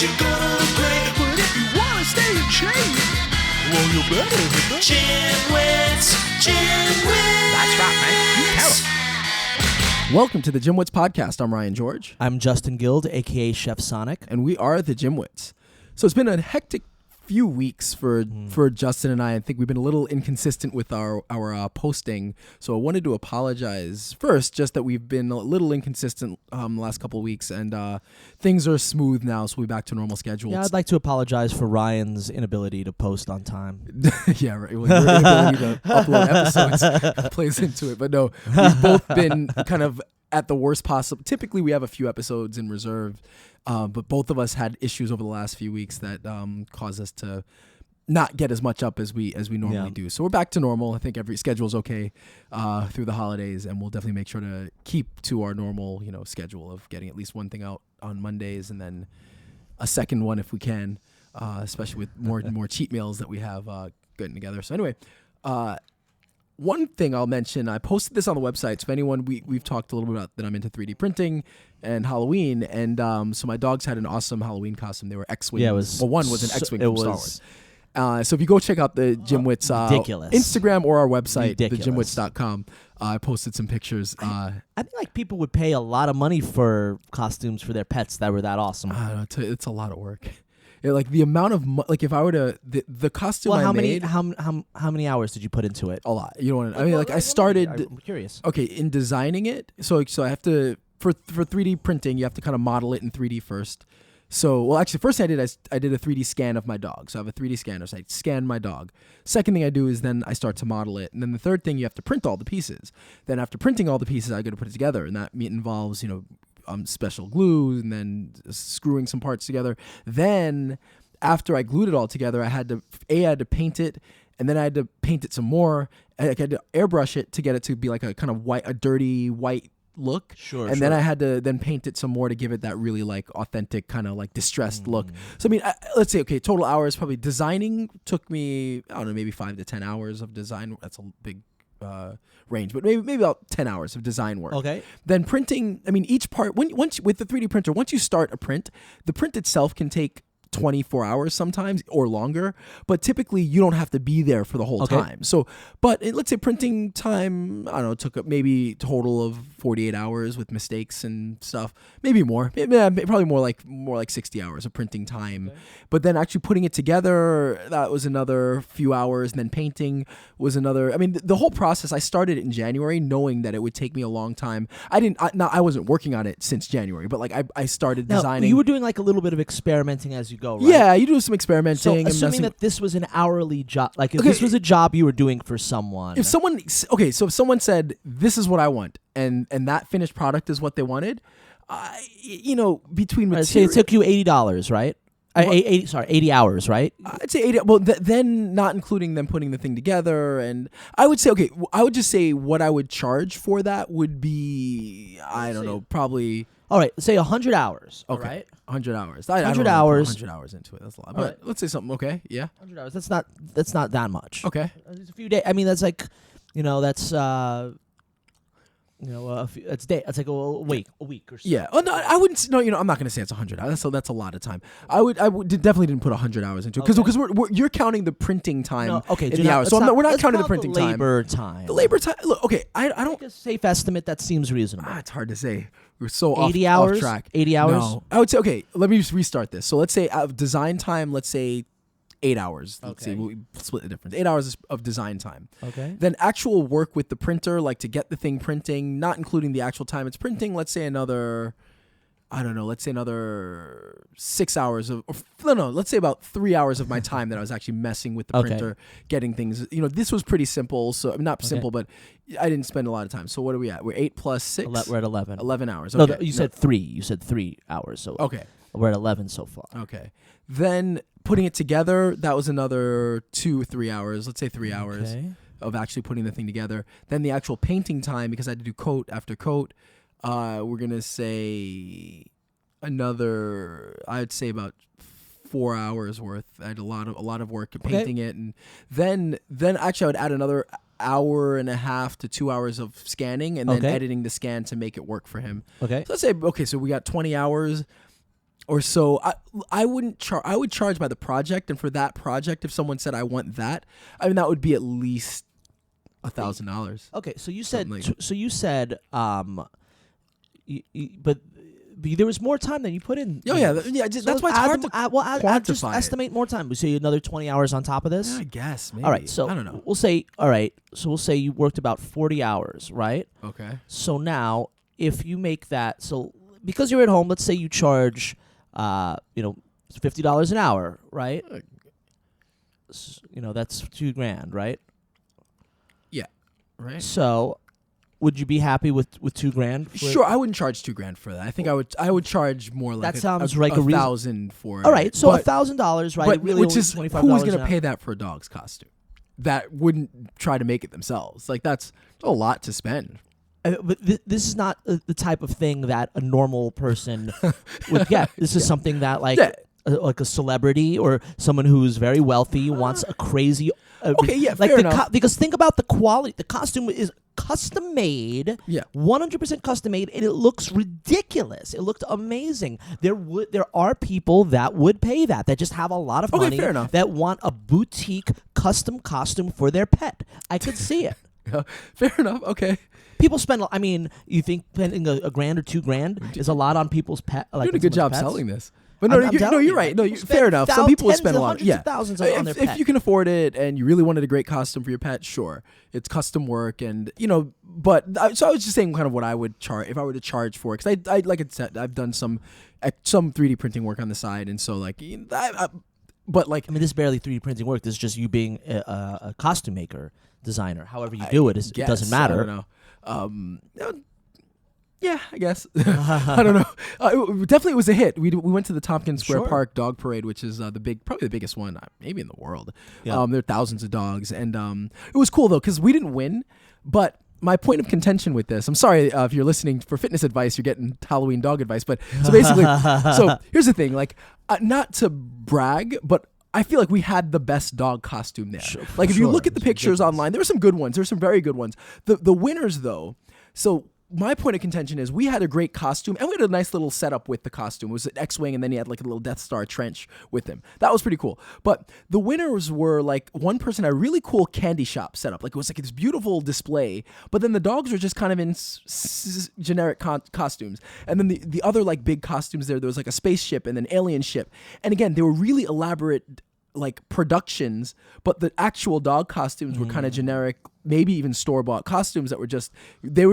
you're gonna look great. But if you wanna stay in shape, well, you better hit the GymWits. That's right, man. Tell 'em. Welcome to the GymWits podcast. I'm Ryan George. I'm Justin Guild, a.k.a. Chef Sonic. And we are the GymWits. So it's been a hectic few weeks for Justin and I. I think we've been a little inconsistent with our posting. So I wanted to apologize first, just that we've been a little inconsistent the last couple of weeks, and things are smooth now, so we're back to normal schedules. Yeah, I'd like to apologize for Ryan's inability to post on time. Yeah, right. Well, your inability to upload episodes plays into it. But no, we've both been kind of at the worst possible. Typically, we have a few episodes in reserve, but both of us had issues over the last few weeks that caused us to not get as much up as we normally do. So we're back to normal. I think every schedule's okay through the holidays, and we'll definitely make sure to keep to our normal, schedule of getting at least one thing out on Mondays and then a second one if we can, especially with more cheat meals that we have getting together. So anyway. One thing I'll mention, I posted this on the website. So if anyone, we've talked a little bit about that I'm into 3D printing and Halloween. And so my dogs had an awesome Halloween costume. They were X-Wing. Yeah, one was an X-Wing from Star Wars. So if you go check out the GymWits Instagram or our website, thegymwits.com, I posted some pictures. I think like people would pay a lot of money for costumes for their pets that were that awesome. I don't know, it's a lot of work. Like the amount of if I were to the costume I made. How many hours did you put into it? A lot. You know what I mean? Like I started. I'm curious. Okay, in designing it, so I have to for 3D printing, you have to kind of model it in 3D first. So actually, first thing I did a 3D scan of my dog. So I have a 3D scanner. So I scan my dog. Second thing I do is then I start to model it, and then the third thing you have to print all the pieces. Then after printing all the pieces, I got to put it together, and that involves special glue and then screwing some parts together. Then after I glued it all together, I had to paint it, and then I had to paint it some more. I had to airbrush it to get it to be like a kind of a dirty white look. Sure. And then I had to then paint it some more to give it that really like authentic kind of like distressed look. So I mean, let's say total hours probably designing took me, I don't know, maybe 5 to 10 hours of design. That's a big range, but maybe about 10 hours of design work. Okay. Then printing, I mean, each part, once with the 3D printer, once you start a print, the print itself can take 24 hours sometimes or longer, but typically you don't have to be there for the whole time. So, but let's say printing time, I don't know, took up maybe total of 48 hours with mistakes and stuff, maybe more, probably more like 60 hours of printing time. Okay. But then actually putting it together, that was another few hours, and then painting was another. I mean, the whole process, I started it in January knowing that it would take me a long time. I wasn't working on it since January, but like I started designing. You were doing like a little bit of experimenting as you go, right? Yeah, you do some experimenting. So and assuming that this was an hourly job, like if this was a job you were doing for someone. If someone said, this is what I want, and that finished product is what they wanted, between material. Say it took you $80, right? 80 hours, right? I'd say 80. Well, then not including them putting the thing together, and I would say, I would just say what I would charge for that would be, I don't know, probably. All right, say 100 hours. Okay. All right, 100 hours. 100 hours. 100 hours into it. That's a lot. But let's say something. Okay, yeah. 100 hours. That's not that much. Okay. It's a few days. I mean, that's like, that's it's day. It's like a week or so. Yeah. Oh, no, I wouldn't. No, I'm not going to say it's 100 hours. That's a lot of time. I definitely didn't put 100 hours into it because you're counting the printing time. No, okay. In the hours. So we're not counting the printing time. Labor time. The labor time. Look, okay. I don't. Take a safe estimate that seems reasonable. It's hard to say. We're so 80 off hours. track. 80 hours. No, I would say let me just restart this. So let's say design time. Let's say 8 hours. Let's see. We split the difference. 8 hours of design time. Okay. Then actual work with the printer, like to get the thing printing, not including the actual time it's printing. Let's say another 6 hours let's say about 3 hours of my time that I was actually messing with the printer, getting things. This was pretty simple. So not simple, but I didn't spend a lot of time. So what are we at? We're 8 plus 6. We're at 11. 11 hours. Okay. No, you said 3. You said 3 hours. So okay. We're at 11 so far. Okay. Then putting it together, that was another 2-3 hours. Let's say 3 hours of actually putting the thing together. Then the actual painting time, because I had to do coat after coat, we're going to say another, I'd say about 4 hours worth. I had a lot of work painting it. And then actually I would add another hour and a half to 2 hours of scanning and then editing the scan to make it work for him. Okay. So let's say, so we got 20 hours. or so. I wouldn't charge. I would charge by the project, and for that project, if someone said I want that, I mean that would be at least $1,000. Okay, so you said but there was more time than you put in. Oh yeah, that's why it's hard to add just quantify it. estimate more time. We say another 20 hours on top of this. Yeah, I guess. Maybe. All right, so I don't know. we'll say we'll say you worked about 40 hours, right? Okay. So now, if you make that, so because you're at home, let's say you charge, $50 an hour, right? That's $2,000, right? Yeah. Right. So, would you be happy with $2,000? Sure, I wouldn't charge $2,000 for that. I think I would charge more like that sounds a like $1,000 for it. All right, so $1,000, right? But Really which only is $25 who's going an to hour. pay that for a dog's costume? That wouldn't try to make it themselves. Like that's a lot to spend. But this is not the type of thing that a normal person would get. This is something that like a celebrity or someone who's very wealthy wants a crazy. Okay, yeah, like fair enough. Because think about the quality. The costume is custom made. Yeah, 100% custom made, and it looks ridiculous. It looked amazing. There are people that would pay that just have a lot of money fair enough. that want a boutique custom costume for their pet. I could see it. Fair enough. Okay. People spend. I mean, you think spending a $1,000 or $2,000 is a lot on people's pet? Like You're doing a good job pets? selling this. But you're right. No, fair enough. Some people would spend a lot. Yeah, thousands on their pet. If you can afford it and you really wanted a great costume for your pet, sure, it's custom work and But so I was just saying kind of what I would charge if I were to charge for it because I like I said I've done some 3D printing work on the side and so like but like I mean this is barely 3D printing work. This is just you being a costume maker, designer. However you do it, it doesn't matter. I don't know. Yeah, I guess. I don't know. Definitely, it was a hit. We went to the Tompkins Square Park Dog Parade, which is probably the biggest one, maybe in the world. Yeah. There are thousands of dogs, and it was cool though because we didn't win. But my point of contention with this, I'm sorry if you're listening for fitness advice, you're getting Halloween dog advice. But so basically, so here's the thing, like not to brag, but I feel like we had the best dog costume there. Like if you look at the pictures online, there were some good ones. There were some very good ones. The winners though, so. My point of contention is we had a great costume and we had a nice little setup with the costume. It was an X-Wing and then he had like a little Death Star trench with him. That was pretty cool. But the winners were like one person had a really cool candy shop setup. Like it was like this beautiful display, but then the dogs were just kind of in generic costumes. And then the other like big costumes there was like a spaceship and an alien ship. And again, they were really elaborate like productions, but the actual dog costumes were kind of generic, maybe even store-bought costumes that were they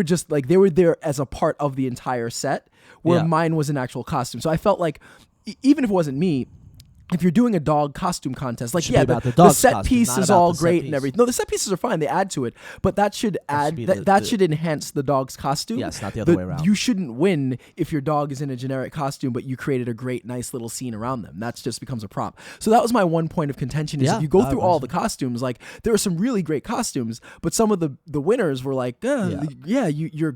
were there as a part of the entire set, where mine was an actual costume. So I felt like even if it wasn't me, if you're doing a dog costume contest, like the set piece is all great and everything. No, the set pieces are fine; they add to it, but that should should enhance the dog's costume. Yes, not the other way around. You shouldn't win if your dog is in a generic costume, but you created a great, nice little scene around them. That just becomes a prop. So that was my one point of contention: is if you go through all the costumes, like there were some really great costumes, but some of the winners were like, you're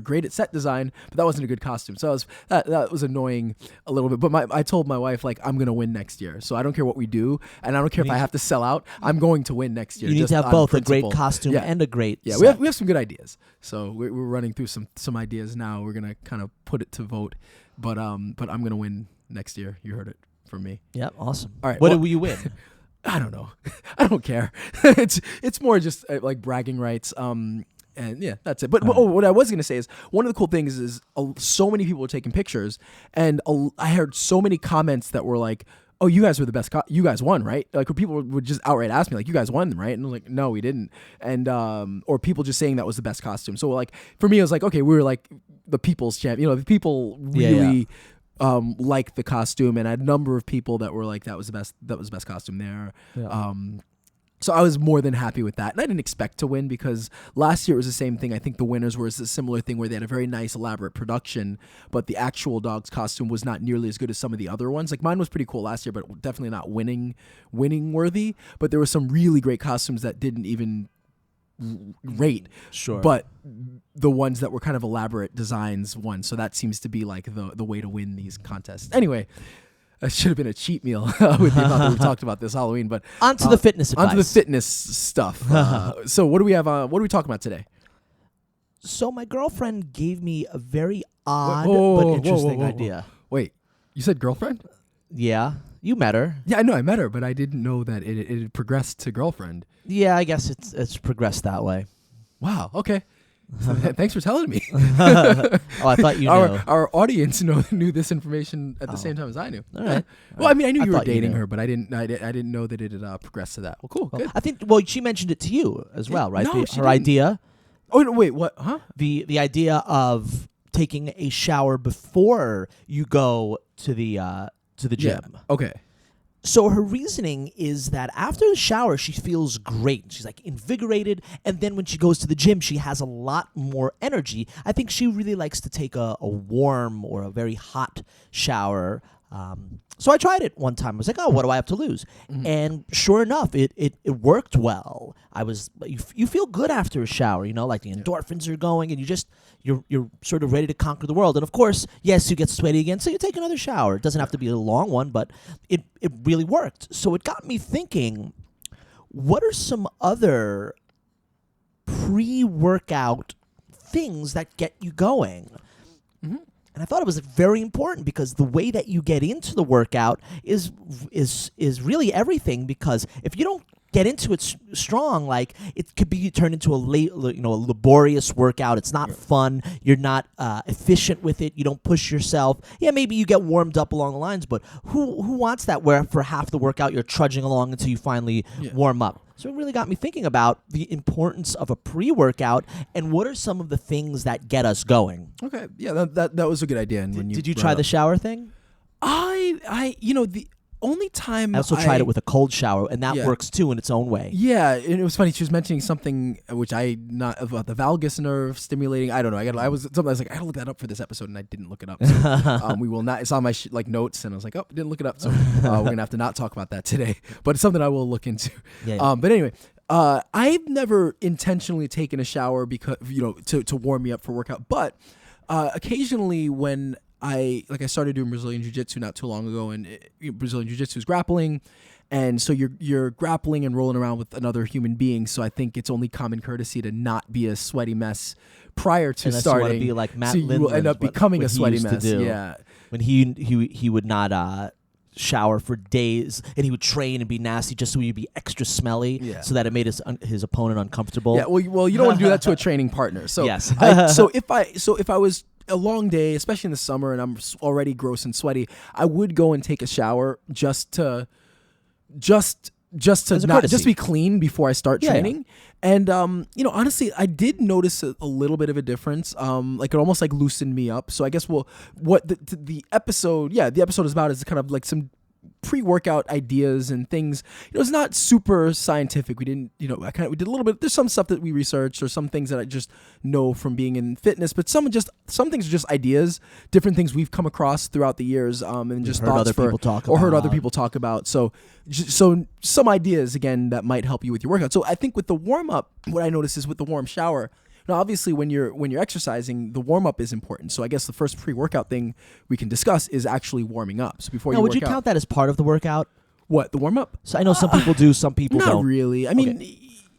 great at set design, but that wasn't a good costume. So that was annoying a little bit. But I told my wife like I'm gonna win next year, so I don't care what we do, and I don't care if I have to sell out. I'm going to win next year. You need to have both a great costume and a great. Yeah, set. we have some good ideas. So we're running through some ideas now. We're gonna kind of put it to vote, but I'm gonna win next year. You heard it from me. Yeah, awesome. All right, what will you win? I don't know. I don't care. It's more just like bragging rights. And yeah, that's it. But what I was going to say is one of the cool things is so many people were taking pictures, and I heard so many comments that were like, "Oh, you guys were the best. You guys won, right?" Like people would just outright ask me, like, "You guys won, right?" And I was like, "No, we didn't." And or people just saying that was the best costume. So like for me, it was like, okay, we were like the people's champ. The people really. Like the costume, and I had a number of people that were like that was the best costume there. So I was more than happy with that, and I didn't expect to win because last year it was the same thing. I think the winners were a similar thing where they had a very nice elaborate production, but the actual dog's costume was not nearly as good as some of the other ones. Like mine was pretty cool last year, but definitely not winning worthy. But there were some really great costumes that didn't even rate. Sure. But the ones that were kind of elaborate designs won. So that seems to be like the way to win these contests. Anyway, that should have been a cheat meal with the amount that we talked about this Halloween. But onto the fitness advice. Onto the fitness stuff. So what do we have? What are we talking about today? So my girlfriend gave me a very odd but interesting idea. Wait. You said girlfriend? Yeah, you met her. Yeah, I know I met her, but I didn't know that it had progressed to girlfriend. Yeah, I guess it's progressed that way. Wow. Okay. So thanks for telling me. Oh, I thought you knew. Our audience knew this information at the same time as I knew. All right. Well, I mean, I knew you were thought you dating knew. her, but I didn't know that it had progressed to that. Well, cool. Good. I think. Well, she mentioned it to you as well, right? No, she her didn't. idea. Oh no, wait, what? Huh? The idea of taking a shower before you go to the gym. Yeah. Okay. So her reasoning is that after the shower, she feels great. She's like invigorated. And then when she goes to the gym, she has a lot more energy. I think she really likes to take a warm or a very hot shower. So I tried it one time. I was like, oh, what do I have to lose? Mm-hmm. And sure enough, it worked well. You feel good after a shower, like the endorphins are going and you're sort of ready to conquer the world. And of course, yes, you get sweaty again, so you take another shower. It doesn't have to be a long one, but it really worked. So it got me thinking, what are some other pre-workout things that get you going? Mm-hmm. And I thought it was very important because the way that you get into the workout is really everything. Because if you don't get into it strong, like it could be turned into a laborious workout. It's not fun. You're not efficient with it. You don't push yourself. Yeah, maybe you get warmed up along the lines, but who wants that? Where for half the workout you're trudging along until you finally warm up. So it really got me thinking about the importance of a pre-workout and what are some of the things that get us going. Okay. Yeah, that was a good idea. And Did you try the shower thing? The only time I also tried it with a cold shower, and that Yeah. works too in its own way. Yeah, and it was funny. She was mentioning something which about the valgus nerve stimulating. I don't know. I was like, I gotta look that up for this episode, and I didn't look it up. So, we will not. It's on my notes, and I was like, oh, I didn't look it up. So we're gonna have to not talk about that today. But it's something I will look into. Yeah. But anyway. I've never intentionally taken a shower because to warm me up for workout, but occasionally when I started doing Brazilian Jiu-Jitsu not too long ago, and Brazilian Jiu-Jitsu is grappling, and so you're grappling and rolling around with another human being. So I think it's only common courtesy to not be a sweaty mess prior to Unless starting. You want to be like Matt so you will end up becoming a sweaty mess. Yeah, when he would not shower for days, and he would train and be nasty just so he'd be extra smelly, so that it made his opponent uncomfortable. Yeah, well, you don't want to do that to a training partner. So yes. So if I was a long day, especially in the summer, and I'm already gross and sweaty, I would go and take a shower just to be clean before I start training. And honestly, I did notice a little bit of a difference. It almost loosened me up. So I guess what the episode is about is kind of like some pre-workout ideas and things. It's not super scientific. We didn't, we did a little bit. There's some stuff that we researched or some things that I just know from being in fitness, but some things are just ideas, different things we've come across throughout the years, and just thoughts heard other people talk about. So some ideas again that might help you with your workout. So I think with the warm up, what I noticed is with the warm shower. Now, obviously, when you're exercising, the warm up is important. So I guess the first pre-workout thing we can discuss is actually warming up. So before would you count that as part of the workout? What, the warm up? So I know some people do, some people not don't. Not really. I mean,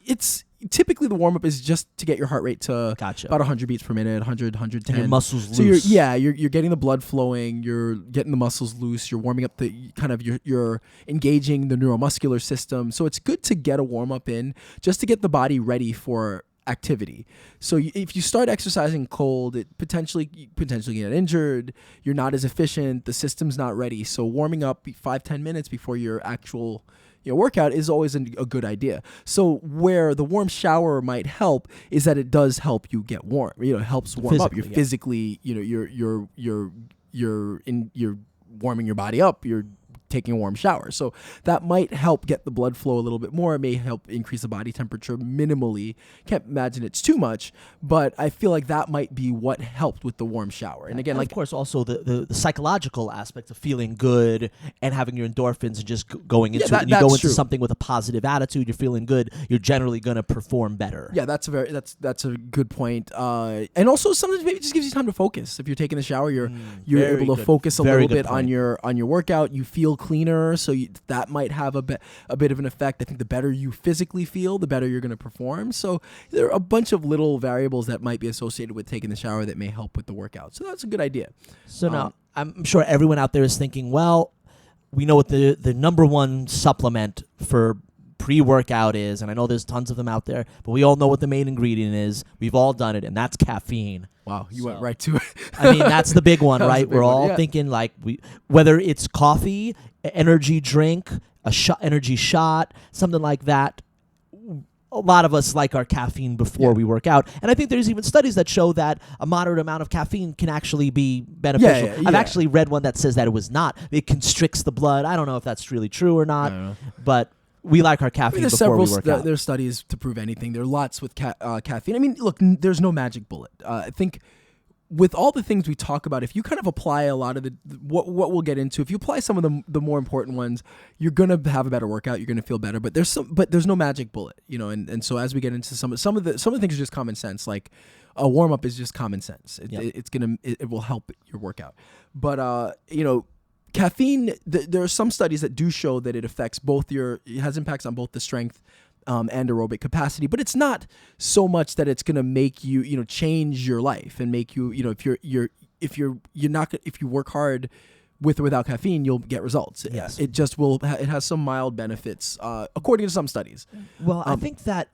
it's typically the warm up is just to get your heart rate to about 100 beats per minute, 100, 110. And your muscles so loose. You're getting the blood flowing. You're getting the muscles loose. You're warming up you're engaging the neuromuscular system. So it's good to get a warm up in just to get the body ready for activity. So if you start exercising cold, it potentially get injured. You're not as efficient. The system's not ready. So warming up 5-10 minutes before your actual workout is always a good idea. So where the warm shower might help is that it does help you get warm. It helps warm up. You're physically, you're warming your body up. You're taking a warm shower. So that might help get the blood flow a little bit more. It may help increase the body temperature minimally. Can't imagine it's too much, but I feel like that might be what helped with the warm shower. And again, of course, also the psychological aspect of feeling good and having your endorphins and just going into it. And you go into something with a positive attitude, you're feeling good, you're generally going to perform better. Yeah, that's a good point. And also sometimes maybe it just gives you time to focus. If you're taking a shower, you're able to focus a little bit on your workout. You feel cleaner, so that might have a bit of an effect. I think the better you physically feel, the better you're going to perform. So there are a bunch of little variables that might be associated with taking the shower that may help with the workout. So that's a good idea. So now, I'm sure everyone out there is thinking, well, we know what the number one supplement for pre-workout is, and I know there's tons of them out there, but we all know what the main ingredient is. We've all done it, and that's caffeine. Wow, you went right to it. I mean, that's the big one, That was right? the big We're one, all yeah. thinking like whether it's coffee, energy drink, energy shot, something like that. A lot of us like our caffeine before we work out. And I think there's even studies that show that a moderate amount of caffeine can actually be beneficial. Yeah, I've actually read one that says that it was not. It constricts the blood. I don't know if that's really true or not, but we like our caffeine There's before we several work out. there's studies to prove anything. There are lots with caffeine. I mean, look, there's no magic bullet. I think with all the things we talk about, if you kind of apply a lot of what we'll get into, if you apply some of the more important ones, you're gonna have a better workout. You're gonna feel better. But there's no magic bullet, you know. And so as we get into some of the things are just common sense. Like a warm up is just common sense. It will help your workout. But you know, caffeine. There are some studies that do show that it affects it has impacts on both the strength and aerobic capacity, but it's not so much that it's going to make you, you know, change your life and make you, you know, if you work hard with or without caffeine, you'll get results. Yes. It just will. It has some mild benefits, according to some studies. Well, I think that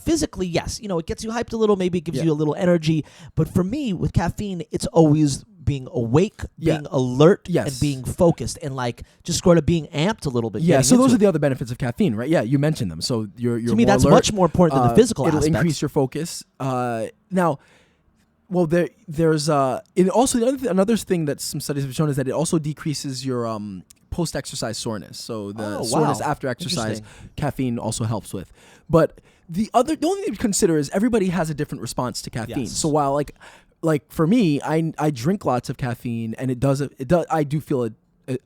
physically, yes, you know, it gets you hyped a little, maybe it gives you a little energy. But for me, with caffeine, it's always being awake, being alert, and being focused, and like just sort of being amped a little bit. Yeah, so those are the other benefits of caffeine, right? Yeah, you mentioned them. So you're to me, more that's alert. much more important than the physical It'll aspects. increase your focus. Now, well, there's and also another thing that some studies have shown is that it also decreases your post-exercise soreness. So the soreness after exercise, caffeine also helps with. But the only thing to consider is everybody has a different response to caffeine. Yes. So while like for me, I drink lots of caffeine, and I do feel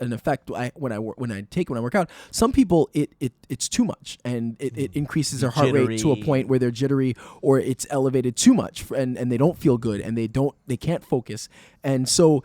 an effect when I work out. Some people it's too much, and it increases their heart rate to a point where they're jittery, or it's elevated too much, and they don't feel good, and they can't focus. And so,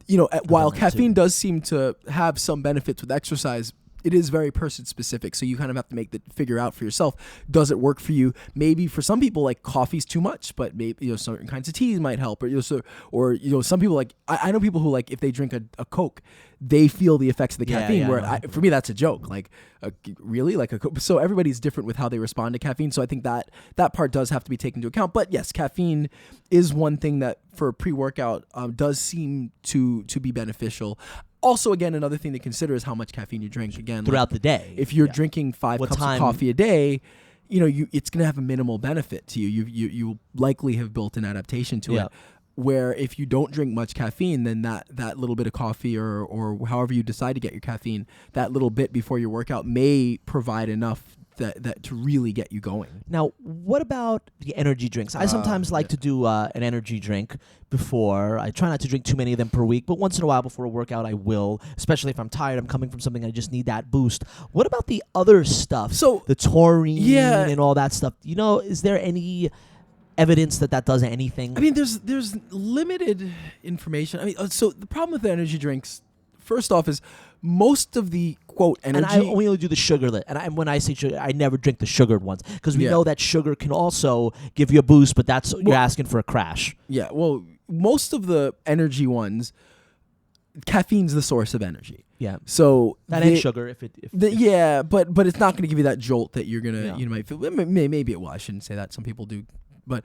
you know, while caffeine does seem to have some benefits with exercise, it is very person specific. So you kind of have to figure out for yourself, does it work for you? Maybe for some people, like, coffee's too much, but maybe, you know, certain kinds of teas might help, or some people, like, I know people who, like, if they drink a Coke, they feel the effects of the caffeine. For me, that's a joke. Like, really, like a Coke. So everybody's different with how they respond to caffeine. So I think that part does have to be taken into account. But yes, caffeine is one thing that for pre-workout does seem to be beneficial. Also, again, another thing to consider is how much caffeine you drink. Again, throughout the day. If you're drinking 5 cups of coffee a day, you know, it's going to have a minimal benefit to you. You likely have built an adaptation to it. Where if you don't drink much caffeine, then that little bit of coffee or however you decide to get your caffeine, that little bit before your workout may provide enough that to really get you going. Now, what about the energy drinks? I sometimes like to do an energy drink before. I try not to drink too many of them per week, but once in a while before a workout I will, especially if I'm tired, I'm coming from something, I just need that boost. What about the other stuff? So the taurine and all that stuff. You know, is there any evidence that does anything? I mean, there's limited information. I mean, so the problem with the energy drinks, first off, is most of the quote energy. And I only do the sugarless. And when I say sugar, I never drink the sugared ones because we know that sugar can also give you a boost, but you're asking for a crash. Yeah. Well, most of the energy ones, caffeine's the source of energy. Yeah. So that ain't sugar. But it's not going to give you that jolt that you're gonna you might feel. Maybe it will. I shouldn't say that. Some people do, but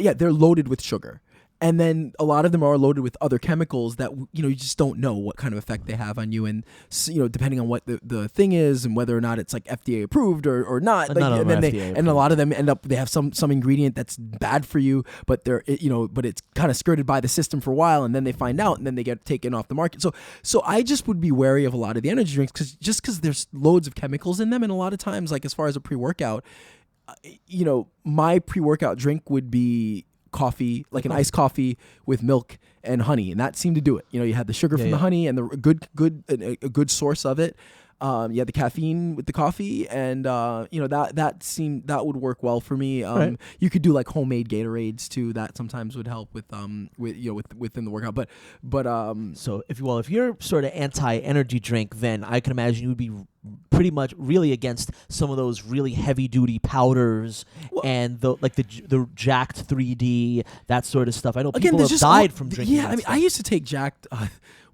yeah, they're loaded with sugar. And then a lot of them are loaded with other chemicals that, you know, you just don't know what kind of effect they have on you. And, you know, depending on what the thing is and whether or not it's like FDA approved or not. And a lot of them they have some ingredient that's bad for you, but but it's kind of skirted by the system for a while, and then they find out, and then they get taken off the market. So I just would be wary of a lot of the energy drinks because there's loads of chemicals in them. And a lot of times, like as far as a pre-workout, you know, my pre-workout drink would be coffee, like an iced coffee with milk and honey, and that seemed to do it. You know, you had the sugar from the honey and a good source of it. The caffeine with the coffee, and that would work well for me. Right. You could do like homemade Gatorades too. That sometimes would help within the workout. But So if you're sort of anti-energy drink, then I can imagine you would be pretty much really against some of those really heavy-duty powders and the Jacked 3D, that sort of stuff. I know people have died from drinking. Yeah, I used to take Jacked for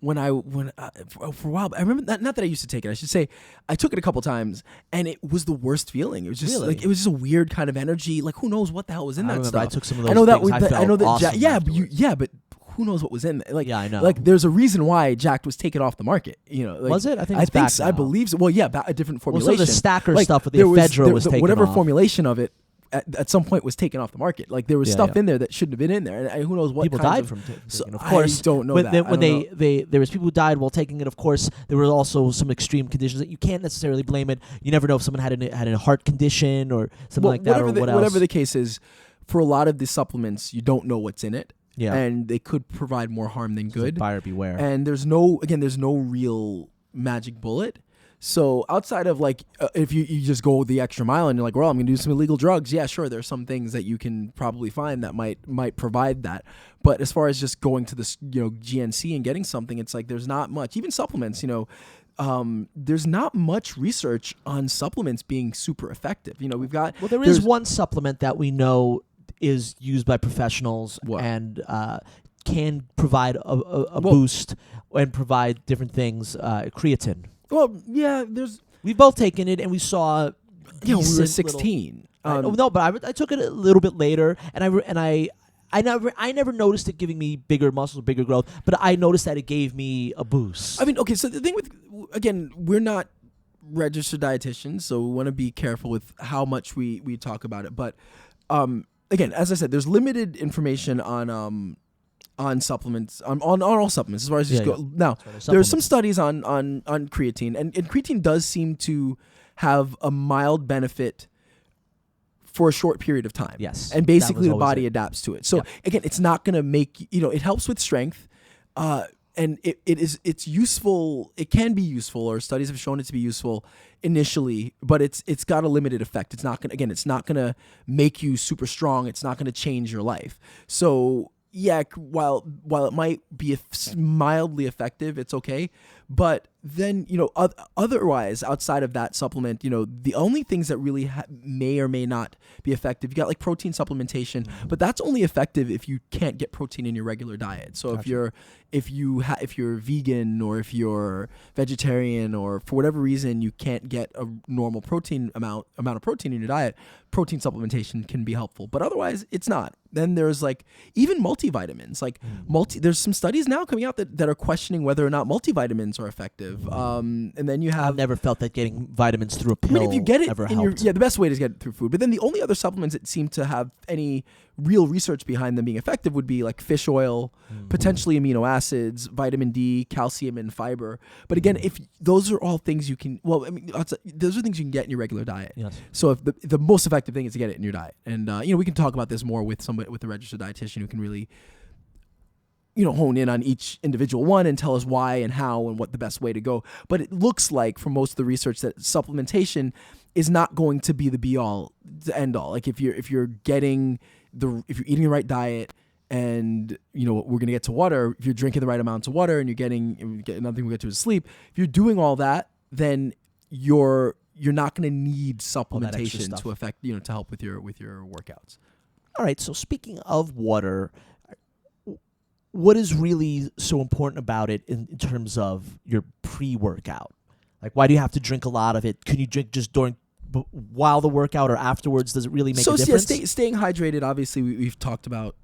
a while. But I remember not that I used to take it. I should say I took it a couple times, and it was the worst feeling. It was just Really? it was just a weird kind of energy. Like who knows what the hell was in that stuff? I took some of those. I know that. Awesome but who knows what was in there? Like, yeah, I know. Like, there's a reason why Jacked was taken off the market. Was it? I think it's back now. I believe so. Well, yeah, a different formulation. Well, so the stacker stuff with the ephedra was taken whatever off. formulation of it at some point was taken off the market. Like there was stuff in there that shouldn't have been in there, and who knows what people died from taking. Of course, I don't know that. When there was people who died while taking it. Of course, there were also some extreme conditions that you can't necessarily blame it. You never know if someone had a heart condition or something like that, or what else. Whatever the case is, for a lot of the supplements, you don't know what's in it. Yeah. And they could provide more harm than good. Buyer beware. And there's no real magic bullet. So outside of like, if you just go the extra mile and you're like, well, I'm going to do some illegal drugs. Yeah, sure. There's some things that you can probably find that might provide that. But as far as just going to this, GNC and getting something, it's like, there's not much, even supplements, there's not much research on supplements being super effective. We've got, there is one supplement that we know is used by professionals and can provide a boost and provide different things. Creatine. Well, yeah, we've both taken it, and we saw. We were 16. But I took it a little bit later, and I never noticed it giving me bigger muscles, bigger growth, but I noticed that it gave me a boost. I mean, okay, so the thing we're not registered dietitians, so we want to be careful with how much we talk about it, but again, as I said, there's limited information on supplements, on all supplements as far as just go. Now, there's some studies on creatine, and creatine does seem to have a mild benefit for a short period of time. Yes. And basically the body adapts to it. So again, it's not going to make, it helps with strength. And it's useful. It can be useful, or studies have shown it to be useful initially, but it's got a limited effect. It's not gonna make you super strong. It's not gonna change your life. So yeah, while it might be mildly effective, it's okay. But then, otherwise, outside of that supplement, the only things that really may or may not be effective, you got like protein supplementation, but that's only effective if you can't get protein in your regular diet. So Gotcha. if you're vegan, or if you're vegetarian, or for whatever reason you can't get a normal protein amount of protein in your diet, protein supplementation can be helpful. But otherwise, it's not. Then there's like even multivitamins. Like there's some studies now coming out that are questioning whether or not multivitamins are effective. And then you have. I've never felt that getting vitamins through a pill. I mean, if you get it ever in helped. the best way is get it through food. But then the only other supplements that seem to have any real research behind them being effective would be like fish oil, potentially amino acids, vitamin D, calcium, and fiber. But again, if those are all things you can, those are things you can get in your regular diet. Yes. So if the most effective thing is to get it in your diet, and we can talk about this more with a registered dietitian who can really hone in on each individual one and tell us why and how and what the best way to go. But it looks like from most of the research that supplementation is not going to be the be all, the end all. Like if you're eating the right diet, and we're going to get to water, if you're drinking the right amounts of water and another thing we'll get to is sleep, if you're doing all that, then you're not going to need supplementation to affect, to help with your workouts. All right. So speaking of water, what is really so important about it in terms of your pre-workout? Like, why do you have to drink a lot of it? Can you drink just while the workout or afterwards? Does it really make a difference? So staying hydrated, obviously we've talked about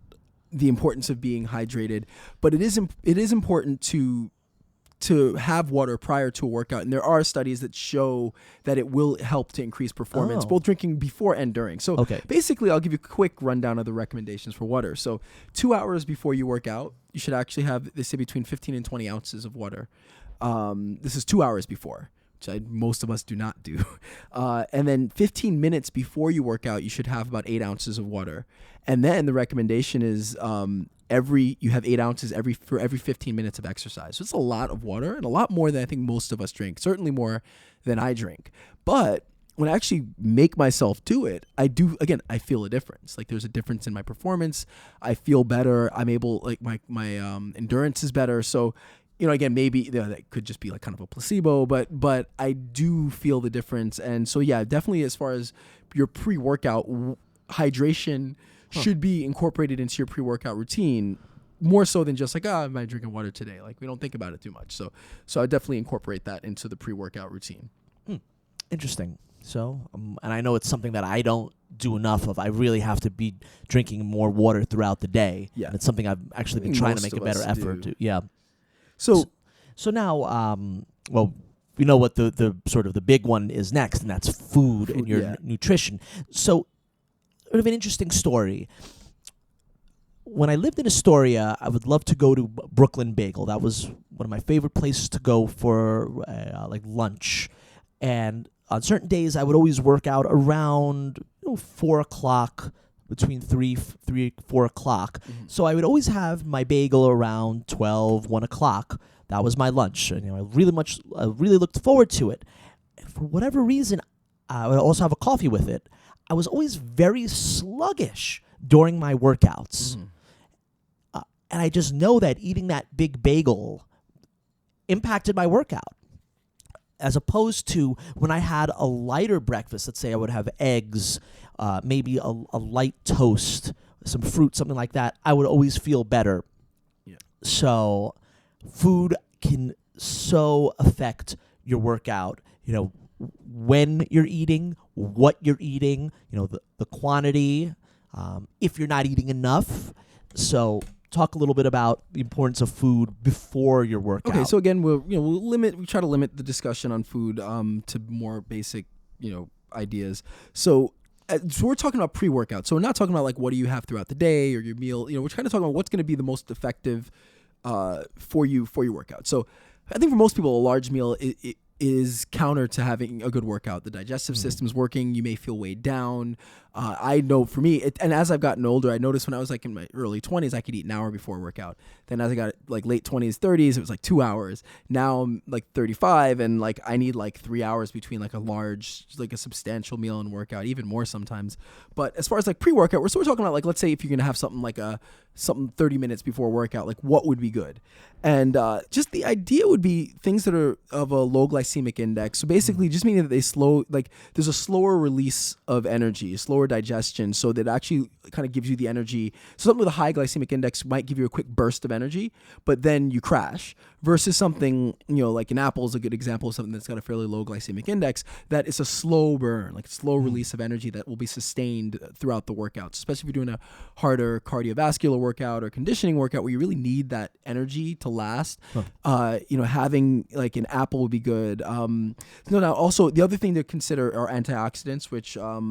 the importance of being hydrated, but it is important to have water prior to a workout. And there are studies that show that it will help to increase performance, both drinking before and during. So basically, I'll give you a quick rundown of the recommendations for water. So 2 hours before you work out, you should actually have, they say, between 15 and 20 ounces of water. This is 2 hours before, which most of us do not do. And then 15 minutes before you work out, you should have about 8 ounces of water. And then the recommendation is you have 8 ounces for every 15 minutes of exercise. So it's a lot of water and a lot more than I think most of us drink, certainly more than I drink. But when I actually make myself do it, I feel a difference. Like there's a difference in my performance. I feel better. I'm able, like my endurance is better. So, again, maybe that could just be like kind of a placebo, but I do feel the difference. And so, yeah, definitely as far as your pre-workout, hydration should be incorporated into your pre-workout routine more so than just like, am I drinking water today? Like we don't think about it too much. So I definitely incorporate that into the pre-workout routine. Interesting. So, and I know it's something that I don't do enough of. I really have to be drinking more water throughout the day. Yeah. And it's something I've actually been trying to make a better effort to. Yeah. So now, well, we know what the sort of the big one is next, and that's food and your nutrition. So, sort of an interesting story. When I lived in Astoria, I would love to go to Brooklyn Bagel. That was one of my favorite places to go for like lunch. And on certain days, I would always work out around 4 o'clock, between 4 o'clock. Mm-hmm. So I would always have my bagel around 12, 1 o'clock. That was my lunch. And, I really looked forward to it. And for whatever reason, I would also have a coffee with it. I was always very sluggish during my workouts. Mm-hmm. And I just know that eating that big bagel impacted my workout. As opposed to when I had a lighter breakfast, let's say I would have eggs, maybe a light toast, some fruit, something like that, I would always feel better. Yeah. So food can so affect your workout, when you're eating, what you're eating, the quantity, if you're not eating enough. So talk a little bit about the importance of food before your workout. Okay, so again, we try to limit the discussion on food to more basic, ideas. So we're talking about pre-workout. So we're not talking about like what do you have throughout the day or your meal. We're kind of talking about what's going to be the most effective for your workout. So I think for most people, a large meal is counter to having a good workout. The digestive system's working. You may feel weighed down. I know for me, and as I've gotten older, I noticed when I was like in my early 20s, I could eat an hour before a workout. Then as I got like late 20s, 30s, it was like 2 hours. Now I'm like 35 and like I need like 3 hours between like a substantial meal and workout, even more sometimes. But as far as like pre-workout, we're talking about like, let's say if you're going to have something like something 30 minutes before a workout, like what would be good? And just the idea would be things that are of a low glycemic index. So basically just meaning that there's a slower release of energy, slower digestion, so that actually kind of gives you the energy. So something with a high glycemic index might give you a quick burst of energy, but then you crash, versus something, like an apple is a good example of something that's got a fairly low glycemic index, that is a slow burn, like a slow release of energy that will be sustained throughout the workouts, especially if you're doing a harder cardiovascular workout or conditioning workout where you really need that energy to last. Having like an apple would be good. Now also the other thing to consider are antioxidants, which are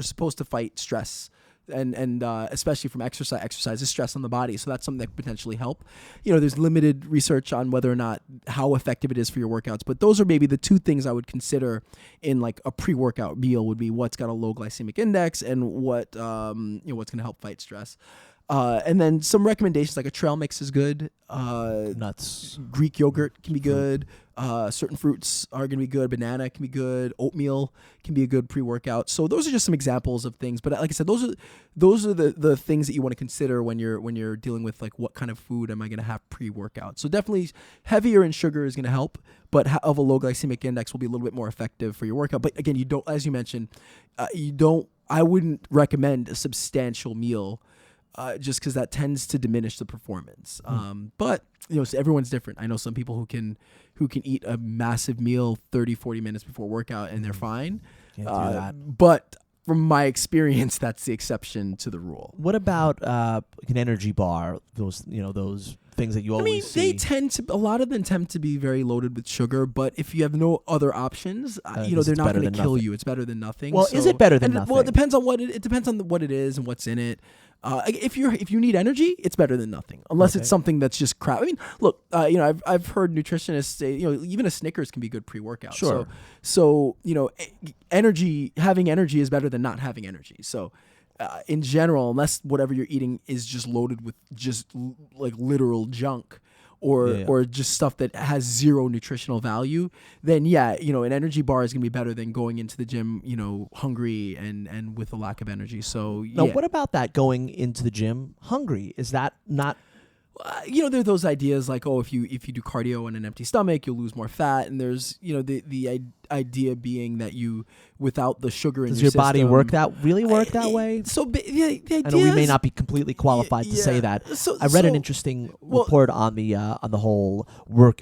supposed to fight stress and especially from exercise. Exercise is stress on the body, so that's something that could potentially help. There's limited research on whether or not how effective it is for your workouts, but those are maybe the two things I would consider in like a pre-workout meal would be what's got a low glycemic index and what's going to help fight stress. And then some recommendations like a trail mix is good. Nuts. Greek yogurt can be good. Certain fruits are going to be good. Banana can be good. Oatmeal can be a good pre-workout. So those are just some examples of things. But like I said, those are the things that you want to consider when you're dealing with like what kind of food am I going to have pre-workout. So definitely heavier in sugar is going to help, but of a low glycemic index will be a little bit more effective for your workout. But again, as you mentioned, I wouldn't recommend a substantial meal. Just because that tends to diminish the performance. But so everyone's different. I know some people who can eat a massive meal 30, 40 minutes before workout and they're fine. Can't do that. But from my experience, that's the exception to the rule. What about an energy bar? Those things that you always see. A lot of them tend to be very loaded with sugar. But if you have no other options, they're not going to kill you. It's better than nothing. Well, is it better than nothing? Well, it depends on what it is and what's in it. If you need energy, it's better than nothing, unless it's something that's just crap. I mean, look, I've heard nutritionists say, even a Snickers can be good pre-workout. Sure. So having energy is better than not having energy. So, in general, unless whatever you're eating is just loaded with just like literal junk, or just stuff that has zero nutritional value, then an energy bar is gonna be better than going into the gym, hungry and with a lack of energy. So Now, what about that going into the gym hungry? Is that not? There are those ideas like, if you do cardio on an empty stomach, you'll lose more fat, and there's the idea being that you, without the sugar in Does your your body system, work that way? So the idea I know we may is- not be completely qualified to say that. So- I read an so- interesting report on the whole work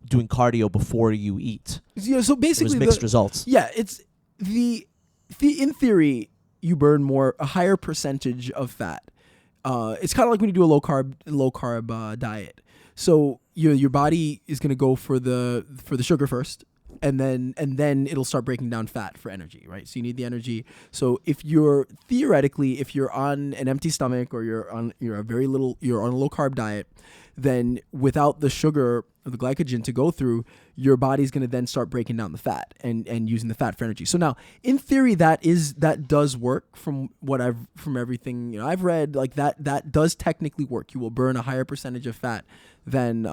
doing cardio before you eat. Yeah, so It basically was mixed results. Yeah, it's in theory you burn a higher percentage of fat. It's kind of like when you do a low carb diet. So your body is going to go for the sugar first, and then it'll start breaking down fat for energy, right? So you need the energy. So if you're on an empty stomach, or you're on a low carb diet, then without the sugar or the glycogen to go through, your body's going to then start breaking down the fat and using the fat for energy. So now, in theory, that does work from everything I've read. Like that does technically work. You will burn a higher percentage of fat than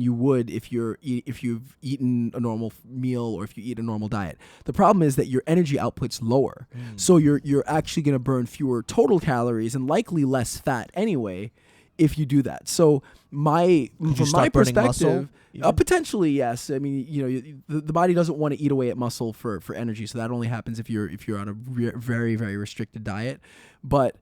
you would if you've eaten a normal meal, or if you eat a normal diet. The problem is that your energy output's lower, so you're actually going to burn fewer total calories and likely less fat anyway if you do that. So from my perspective, potentially yes. I mean, the body doesn't want to eat away at muscle for energy, so that only happens if you're on a very, very restricted diet. But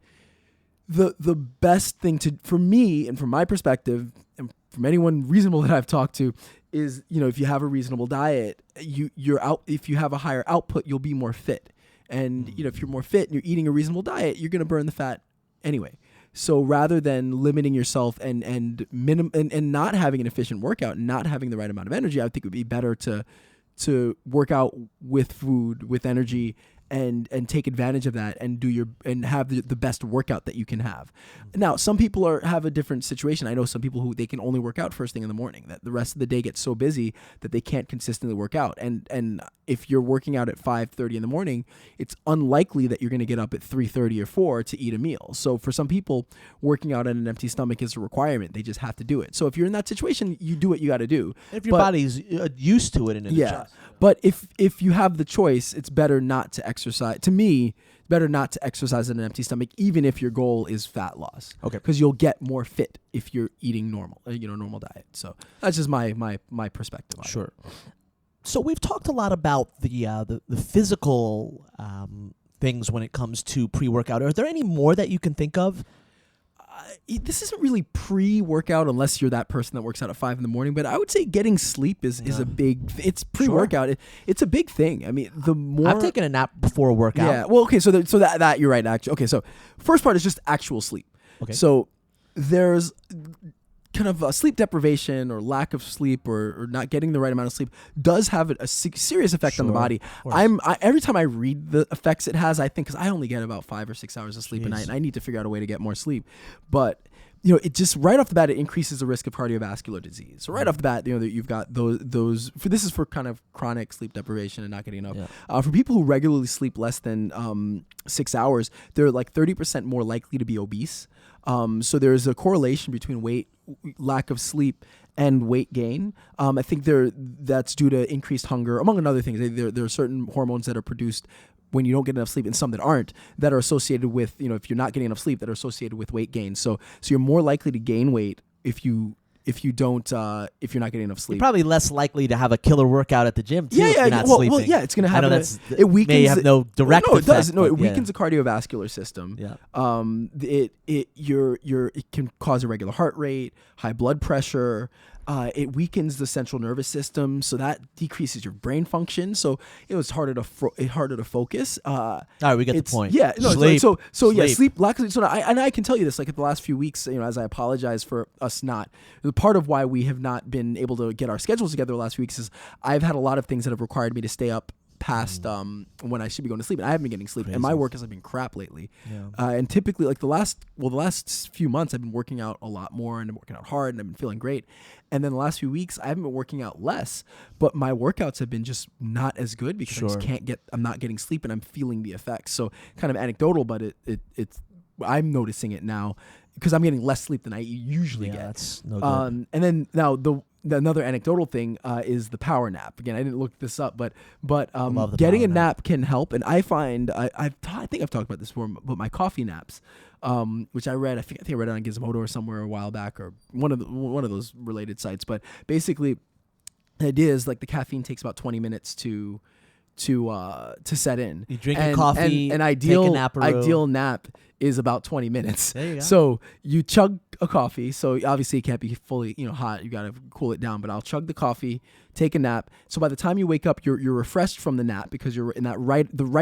the best thing for me, and from my perspective, and from anyone reasonable that I've talked to, is if you have a reasonable diet, if you have a higher output, you'll be more fit. And if you're more fit and you're eating a reasonable diet, you're going to burn the fat anyway. So rather than limiting yourself and not having an efficient workout, and not having the right amount of energy, I think it would be better to work out with food, with energy, and take advantage of that, and have the best workout that you can have. Now, some people have a different situation. I know some people who they can only work out first thing in the morning, that the rest of the day gets so busy that they can't consistently work out. And if you're working out at 5:30 in the morning, it's unlikely that you're going to get up at 3:30 or 4 to eat a meal. So for some people, working out on an empty stomach is a requirement. They just have to do it. So if you're in that situation, you do what you got to do. If your body's used to it and it adjusts. But if you have the choice, it's better not to exercise. To me, it's better not to exercise on an empty stomach, even if your goal is fat loss. Okay. Because you'll get more fit if you're eating normal diet. So that's just my perspective on it. Sure. So we've talked a lot about the physical things when it comes to pre-workout. Are there any more that you can think of? This isn't really pre-workout unless you're that person that works out at 5 a.m, but I would say getting sleep is a big. It's pre-workout. Sure. It's a big thing. I mean, the more I've taken a nap before a workout. Yeah. Well, okay. So that you're right. Actually, okay. So first part is just actual sleep. Okay. So there's kind of sleep deprivation, or lack of sleep, or not getting the right amount of sleep does have a serious effect on the body. Every time I read the effects it has, I think, because I only get about 5 or 6 hours of sleep a night, and I need to figure out a way to get more sleep. But it just right off the bat, it increases the risk of cardiovascular disease. So right off the bat, that you've got those. This is for kind of chronic sleep deprivation and not getting enough. Yeah. For people who regularly sleep less than 6 hours, they're like 30% more likely to be obese. So there's a correlation between lack of sleep and weight gain. I think that's due to increased hunger, among other things. There are certain hormones that are produced when you don't get enough sleep, and some that aren't, that are associated with, if you're not getting enough sleep, that are associated with weight gain. So you're more likely to gain weight if you're not getting enough sleep. You're probably less likely to have a killer workout at the gym too. If you're not sleeping. Well, yeah, it's going to happen. It weakens. May have no direct effect. It does. No, it weakens the cardiovascular system. Yeah. It can cause irregular heart rate, high blood pressure. It weakens the central nervous system, so that decreases your brain function. So it's harder to focus. All right, we get the point. Yeah, no. Sleep. Sleep. Lack of sleep. So I can tell you this. Like, in the last few weeks, as I apologize for us not. The part of why we have not been able to get our schedules together the last few weeks is I've had a lot of things that have required me to stay up past when I should be going to sleep, and I haven't been getting sleep, and my work has been crap lately. Yeah. And typically, like the last few months, I've been working out a lot more, and I'm working out hard, and I've been feeling great. And then the last few weeks, I haven't been working out less, but my workouts have been just not as good because I just I'm not getting sleep, and I'm feeling the effects. So kind of anecdotal, but it's I'm noticing it now because I'm getting less sleep than I usually get. That's no good. And then now another anecdotal thing is the power nap. Again, I didn't look this up, but getting a nap can help. And I find I think I've talked about this before, but my coffee naps, which I read, I think I read it on Gizmodo or somewhere a while back, or one of those related sites. But basically, the idea is like the caffeine takes about 20 minutes to set in. You drink coffee, and take a nap. Ideal nap is about 20 minutes. There you go. So you chug a coffee. So obviously it can't be fully hot. You got to cool it down. But I'll chug the coffee, take a nap. So by the time you wake up, you're refreshed from the nap because you're in that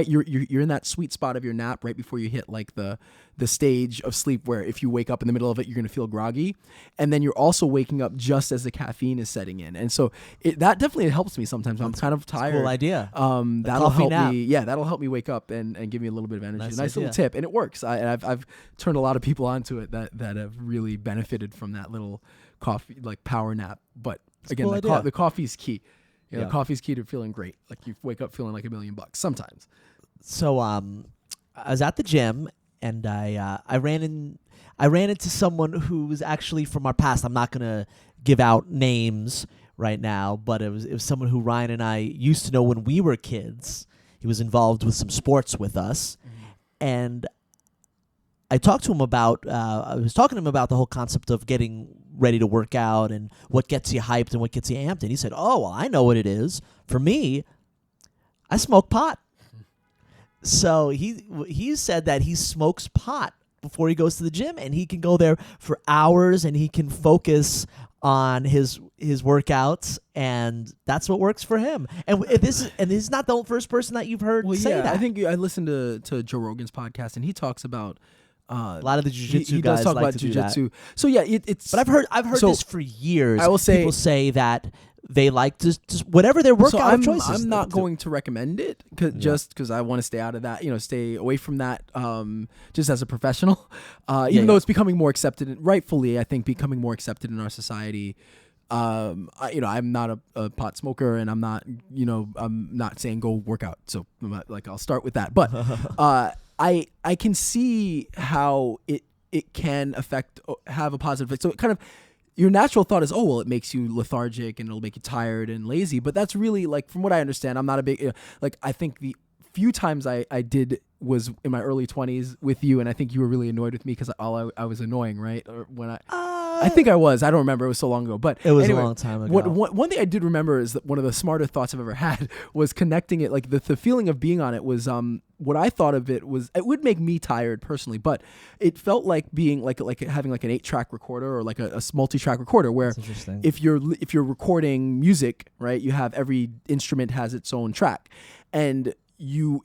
you're in that sweet spot of your nap right before you hit like the stage of sleep where if you wake up in the middle of it, you're going to feel groggy. And then you're also waking up just as the caffeine is setting in. And so that definitely helps me sometimes when I'm kind of tired. That's a cool idea. That'll help me. Yeah, that'll help me wake up and give me a little bit of energy. Nice little tip. And it works. I've turned a lot of people onto it that have really benefited from that little coffee, like power nap. But again, the coffee's key. The coffee's key to feeling great. Like you wake up feeling like $1 million sometimes. So I was at the gym and I ran into someone who was actually from our past. I'm not gonna give out names right now, but it was someone who Ryan and I used to know when we were kids. He was involved with some sports with us, and I talked to him about. I was talking to him about the whole concept of getting ready to work out and what gets you hyped and what gets you amped. And he said, "Oh, well, I know what it is. For me, I smoke pot." So he said that he smokes pot before he goes to the gym, and he can go there for hours, and he can focus on his workouts, and that's what works for him. And this is not the first person that you've heard say that. I think I listened to Joe Rogan's podcast, and he talks about a lot of the jiu-jitsu he guys does talk like about to jiu-jitsu. do that. So yeah, it's. But I've heard this for years. I will say people say that they like to just whatever their workout choices. I'm not going to recommend it just because I want to stay out of that. Stay away from that. Just as a professional, even though it's becoming more accepted, and rightfully, I think becoming more accepted in our society. I'm not a pot smoker, and I'm not saying go work out. So I'll start with that. But I can see how it can have a positive effect. So it kind of. Your natural thought is, oh, well, it makes you lethargic and it'll make you tired and lazy. But that's really, like, from what I understand, I'm not a big, I think the few times I did was in my early 20s with you, and I think you were really annoyed with me because I was annoying, right? Or when I think I was. I don't remember. It was so long ago. But it was anyway, a long time ago. One thing I did remember is that one of the smarter thoughts I've ever had was connecting it, like the feeling of being on it was what I thought of it was it would make me tired personally, but it felt like being like having like an 8-track recorder or like a multi-track recorder where if you're recording music, right, you have every instrument has its own track, and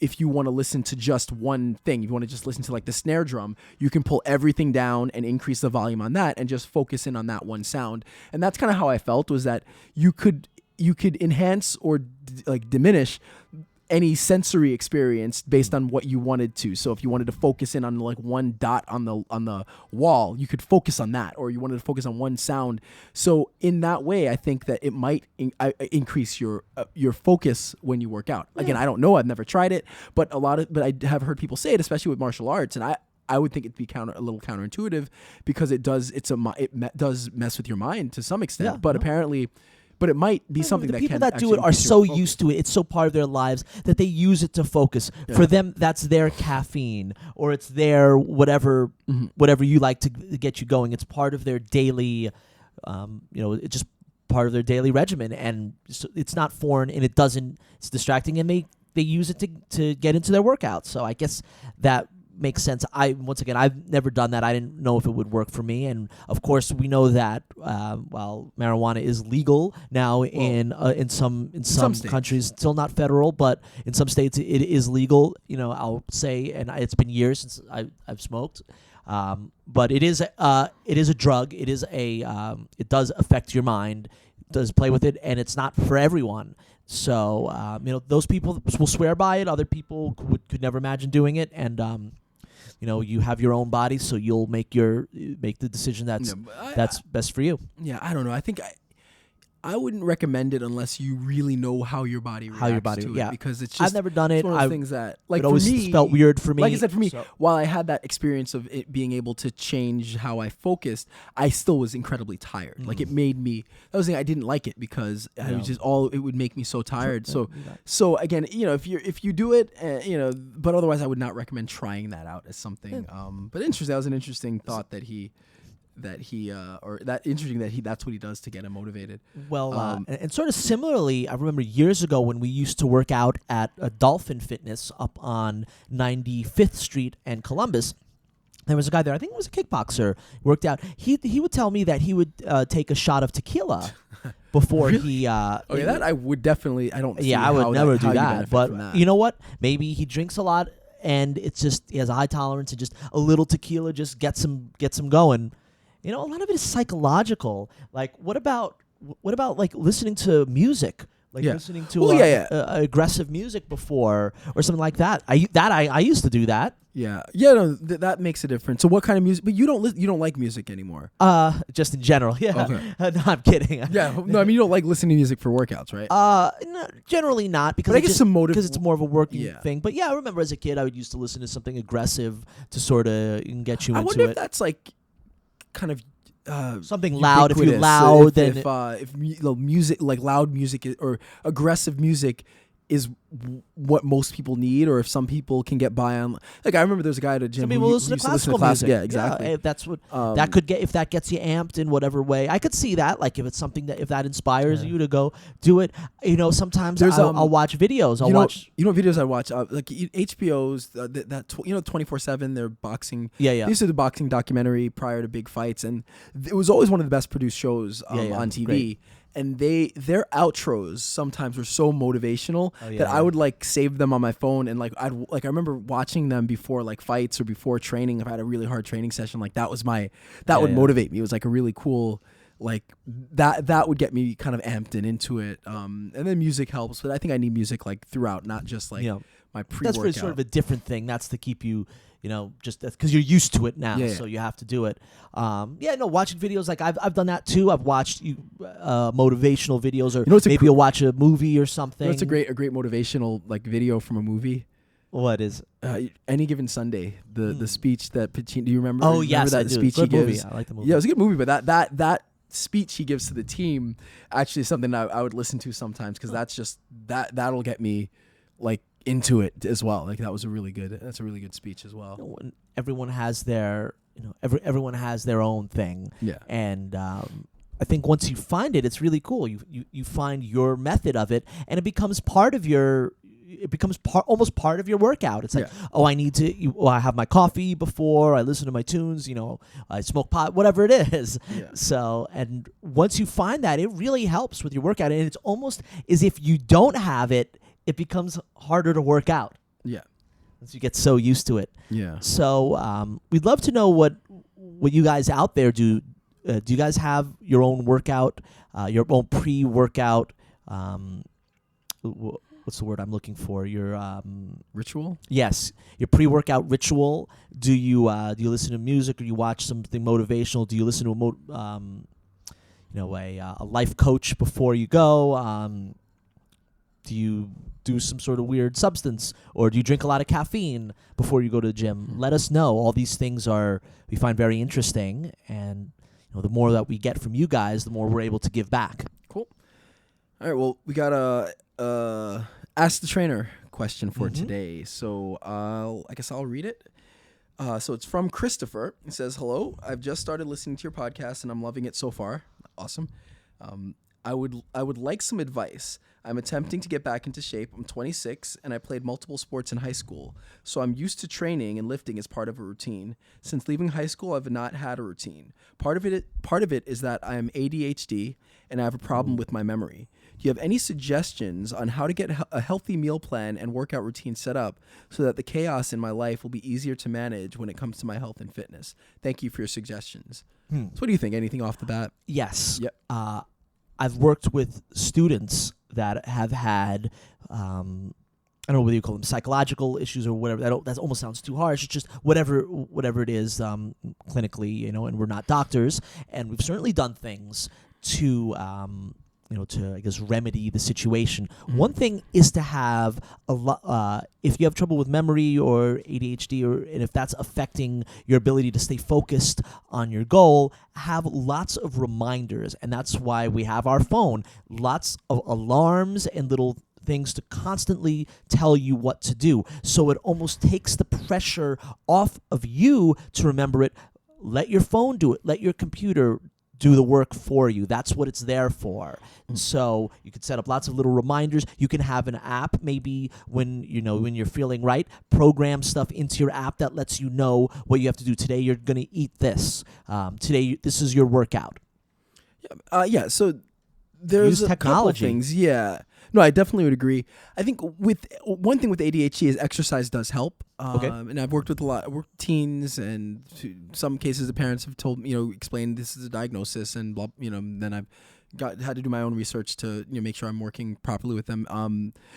if you want to listen to just one thing, if you want to just listen to like the snare drum, you can pull everything down and increase the volume on that and just focus in on that one sound. And that's kind of how I felt, was that you could enhance or diminish any sensory experience based on what you wanted to. So if you wanted to focus in on like one dot on the wall, you could focus on that, or you wanted to focus on one sound. So in that way, I think that it might increase your focus when you work out. Again, I don't know. I've never tried it, but I have heard people say it, especially with martial arts, and I would think it'd be a little counterintuitive because it does mess with your mind to some extent. But it might be something that people that do it are so used to it. It's so part of their lives that they use it to focus. Yeah. For them, that's their caffeine, or it's their whatever you like to get you going. It's part of their daily, it's just part of their daily regimen, and it's not foreign, and it's distracting, and they use it to get into their workout. So I guess that makes sense. I've never done that. I didn't know if it would work for me. And of course, we know that while marijuana is legal now in some countries, still not federal, but in some states it is legal. I'll say, and it's been years since I've smoked. But it is a drug. It does affect your mind. It does play with it, and it's not for everyone. So those people will swear by it. Other people could never imagine doing it, and you have your own body, so you'll make the decision that's best for you. Yeah, I don't know. I think I wouldn't recommend it unless you really know how your body reacts to it, because it's just I've never done it. It's one of those things that, like, it for always me, felt weird for me. Like I said, for me, while I had that experience of it being able to change how I focused, I still was incredibly tired. Like, it made me. That was the thing. I didn't like it because it was just it would make me so tired. So again, if you do it, but otherwise, I would not recommend trying that out as something. But interesting. That was an interesting thought that's what he does to get him motivated. Well, and sort of similarly, I remember years ago when we used to work out at Dolphin Fitness up on 95th Street and Columbus. There was a guy there, I think it was a kickboxer, worked out. He would tell me that he would take a shot of tequila before he... that I would definitely... I don't see I would never do that. But that. You know what? Maybe he drinks a lot and it's just he has a high tolerance and just a little tequila just gets him going. A lot of it is psychological. Like, what about like listening to music, like listening to aggressive music before or something like that. I used to do that. No, that makes a difference. So what kind of music? But you don't like music anymore. Just in general, yeah. Okay. No, I'm kidding. Yeah, no, I mean you don't like listening to music for workouts, right? No, generally not, because I guess because it's more of a working thing. But yeah, I remember as a kid I would used to listen to something aggressive to sort of get you into it. I wonder if that's like kind of something loud. If you're loud, then if music, like loud music or aggressive music, is what most people need, or if some people can get by on. Like, I remember there's a guy at a gym. Some people listen to classical music. Yeah, exactly. Yeah, if that's what that could get, if that gets you amped in whatever way, I could see that. Like, if it's something that if that inspires you to go do it, sometimes I'll watch videos. I'll watch. What videos I watch? Like HBO's that 24/7. They're boxing. Yeah. They used to do the boxing documentary prior to big fights, and it was always one of the best produced shows on TV. Great. And their outros sometimes were so motivational that I would like save them on my phone, and I remember watching them before like fights or before training. If I had a really hard training session, like that would motivate me. It was like a really cool, like that would get me kind of amped and into it. And then music helps, but I think I need music like throughout, not just like my pre-workout. That's sort of a different thing. That's to keep you. Just because you're used to it now, so you have to do it. Watching videos, like I've done that too. I've watched motivational videos, or maybe you'll watch a movie or something. It's a great motivational like video from a movie. What is Any Given Sunday? The speech that Pacino. Do you remember? Oh yes, that I do. Speech good he movie. gives. I like the movie. Yeah, it was a good movie, but that speech he gives to the team actually is something I would listen to sometimes, because that's just that'll get me like into it as well. Like that's a really good speech as well. Everyone has their everyone has their own thing. Yeah. And I think once you find it, it's really cool. You find your method of it, and it becomes part of your. It becomes almost part of your workout. It's like, I need to. I have my coffee before I listen to my tunes. I smoke pot, whatever it is. Yeah. So, and once you find that, it really helps with your workout, and it's almost as if you don't have it, it becomes harder to work out. Yeah. Once you get so used to it. Yeah. So we'd love to know what you guys out there do. Do you guys have your own workout, your own pre-workout? What's the word I'm looking for? Your ritual? Yes, your pre-workout ritual. Do you listen to music, or you watch something motivational? Do you listen to a life coach before you go? Do you do some sort of weird substance, or do you drink a lot of caffeine before you go to the gym? Let us know. All these things we find very interesting, and the more that we get from you guys, the more we're able to give back. Cool. All right. Well, we got a Ask the Trainer question for today. So I guess I'll read it. So it's from Christopher. He says, "Hello. I've just started listening to your podcast, and I'm loving it so far. Awesome. I would like some advice. I'm attempting to get back into shape. I'm 26, and I played multiple sports in high school, so I'm used to training and lifting as part of a routine. Since leaving high school, I've not had a routine. Part of it is that I am ADHD, and I have a problem with my memory. Do you have any suggestions on how to get a healthy meal plan and workout routine set up so that the chaos in my life will be easier to manage when it comes to my health and fitness? Thank you for your suggestions." So what do you think? Anything off the bat? Yes. Yep. I've worked with students that have had I don't know whether you call them psychological issues or whatever. That almost sounds too harsh. It's just whatever it is clinically, and we're not doctors, and we've certainly done things to to I guess remedy the situation. One thing is to have a lot. If you have trouble with memory or ADHD, and if that's affecting your ability to stay focused on your goal, have lots of reminders, and that's why we have our phone. Lots of alarms and little things to constantly tell you what to do. So it almost takes the pressure off of you to remember it. Let your phone do it. Let your computer do the work for you. That's what it's there for. So you can set up lots of little reminders. You can have an app, maybe when you're feeling right, program stuff into your app that lets you know what you have to do. Today you're going to eat this. Today this is your workout. So there's Use technology. a couple things. Yeah. No, I definitely would agree. I think one thing with ADHD is exercise does help. Okay. And I've worked with teens, and some cases the parents have told explained this is a diagnosis, and blah, then I've had to do my own research to make sure I'm working properly with them.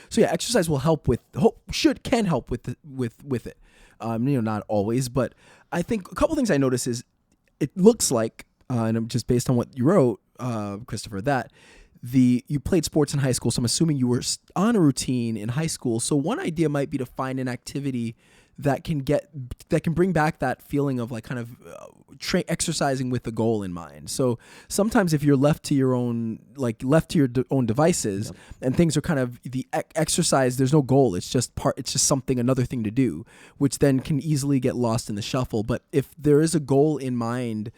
So yeah, exercise will help can help with it. Not always, but I think a couple things I notice is it looks like, and just based on what you wrote, Christopher, that you played sports in high school, so I'm assuming you were on a routine in high school. So one idea might be to find an activity that can bring back that feeling of like kind of exercising with the goal in mind. So sometimes if you're left to your own devices, and things are kind of the exercise, there's no goal. It's just another thing to do, which then can easily get lost in the shuffle. But if there is a goal in mind,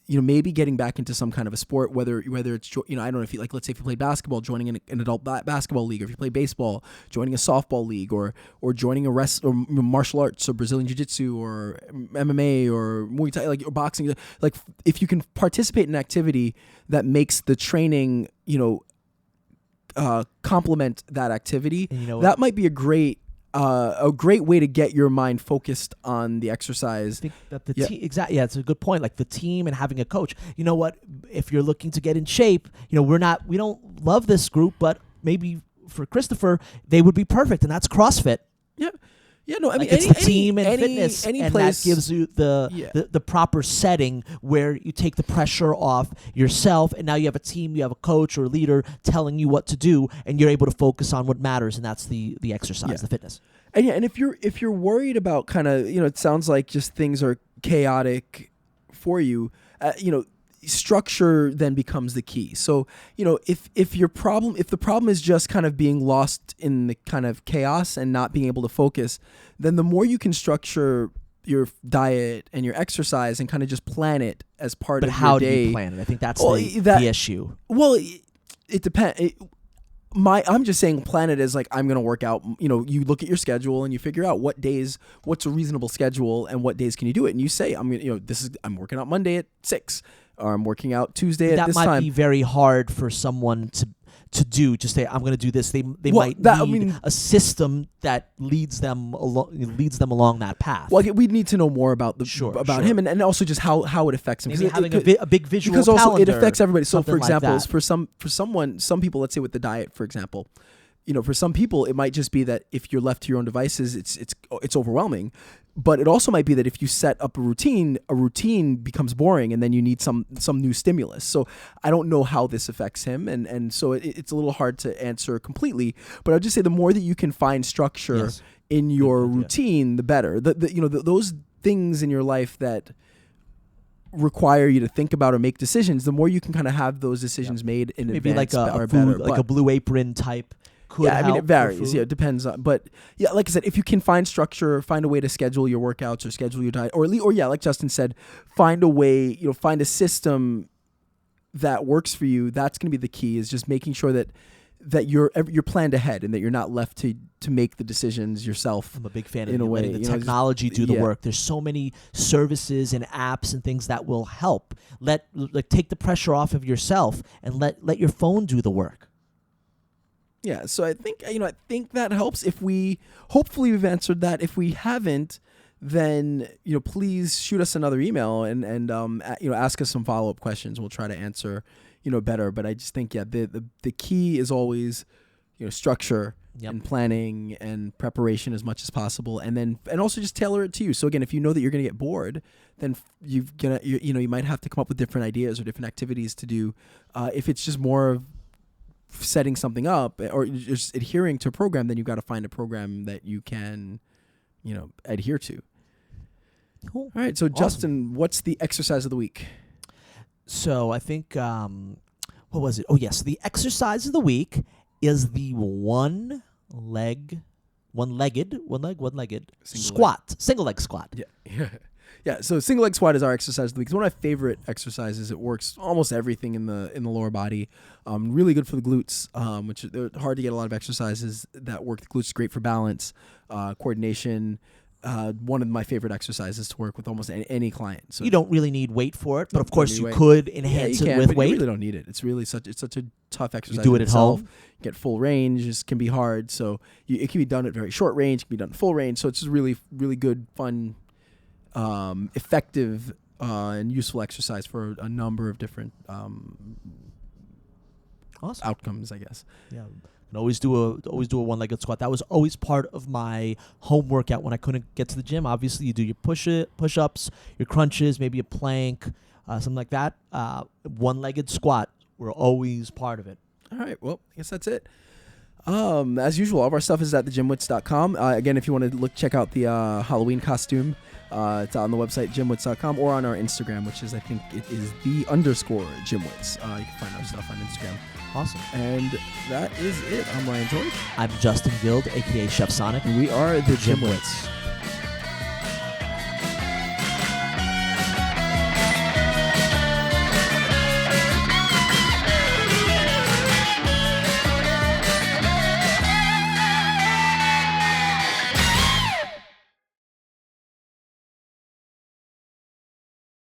maybe getting back into some kind of a sport, whether it's, I don't know, if you let's say if you play basketball, joining an adult basketball league, or if you play baseball, joining a softball league, or joining or martial arts, or Brazilian Jiu-Jitsu, or MMA, or Muay Thai, or boxing. Like if you can participate in an activity that makes the training, complement that activity, that might be a great way to get your mind focused on the exercise. I think that the team, exactly. Yeah, it's a good point. Like the team and having a coach. You know what? If you're looking to get in shape, we don't love this group, but maybe for Christopher, they would be perfect, and that's CrossFit. Yeah. Yeah, no, I mean, it's the team and fitness, and place, that gives you the proper setting where you take the pressure off yourself, and now you have a team, you have a coach or a leader telling you what to do, and you're able to focus on what matters, and that's the exercise, the fitness. And if you're worried about kind of, it sounds like just things are chaotic for you, structure then becomes the key. So, if the problem is just kind of being lost in the kind of chaos and not being able to focus, then the more you can structure your diet and your exercise and kind of just plan it as part of your day. But how do you plan it? I think that's the issue. Well, it depends. I'm just saying plan it as like, I'm going to work out, you look at your schedule and you figure out what's a reasonable schedule and what days can you do it. And you say, I'm working out Monday at 6, or I'm working out Tuesday at this time. That might be very hard for someone to do. Just say, I'm going to do this. They might need a system that leads them along that path. Well, we'd need to know more about him, and also just how it affects him. Maybe having a big visual because also calendar, it affects everybody. So for example, like some people, let's say with the diet, for example, for some people it might just be that if you're left to your own devices, it's overwhelming. But it also might be that if you set up a routine becomes boring, and then you need some new stimulus. So I don't know how this affects him, and so it's a little hard to answer completely. But I'd just say the more that you can find structure in your routine, the better. Those things in your life that require you to think about or make decisions, the more you can kind of have those decisions made in advance. Maybe like a Blue Apron type. I mean, it varies. Yeah, it depends on. But yeah, like I said, if you can find structure, find a way to schedule your workouts or schedule your diet, or like Justin said, find a way, find a system that works for you. That's going to be the key. Is just making sure that you're planned ahead and that you're not left to make the decisions yourself. I'm a big fan of letting the technology do the work. There's so many services and apps and things that will help. Take the pressure off of yourself and let your phone do the work. Yeah, so I think that helps. Hopefully we've answered that. If we haven't, then please shoot us another email and ask us some follow-up questions. We'll try to answer better. But I just think the key is always structure Yep. and planning and preparation as much as possible, and also just tailor it to you. So again, if you know that you're going to get bored, then you might have to come up with different ideas or different activities to do. If it's just more of setting something up or just adhering to a program, then you've got to find a program that you can, adhere to. Cool. All right. So Awesome. Justin, what's the exercise of the week? So I think, what was it? Oh, yes. The exercise of the week is the one-legged squat. Single leg squat. Yeah. Yeah. So single leg squat is our exercise of the week. It's one of my favorite exercises. It works almost everything in the lower body. Really good for the glutes, which they're hard to get a lot of exercises that work the glutes. Great for balance, coordination. One of my favorite exercises to work with almost any client. So You don't really need weight for it, but of Don't course need you weight. could enhance you it can, with but weight. You really don't need it. It's really such a tough exercise. do in it at itself. home. Get full range. It can be hard. So it can be done at very short range. It can be done at full range. So it's just really, really good, fun, effective, and useful exercise for a number of different Awesome. outcomes, I guess. Yeah. And always do a one-legged squat. That was always part of my home workout when I couldn't get to the gym. Obviously, you do your push-ups, your crunches, maybe a plank, something like that. One-legged squat were always part of it. All right. Well, I guess that's it. As usual, all of our stuff is at thegymwits.com. Again, if you want to check out the Halloween costume, it's on the website gymwits.com or on our Instagram, which is, I think it is _GymWits. You can find our stuff on Instagram. Awesome. And that is it. I'm Ryan George. I'm Justin Guild, a.k.a. Chef Sonic. And we are the GymWits. GymWits.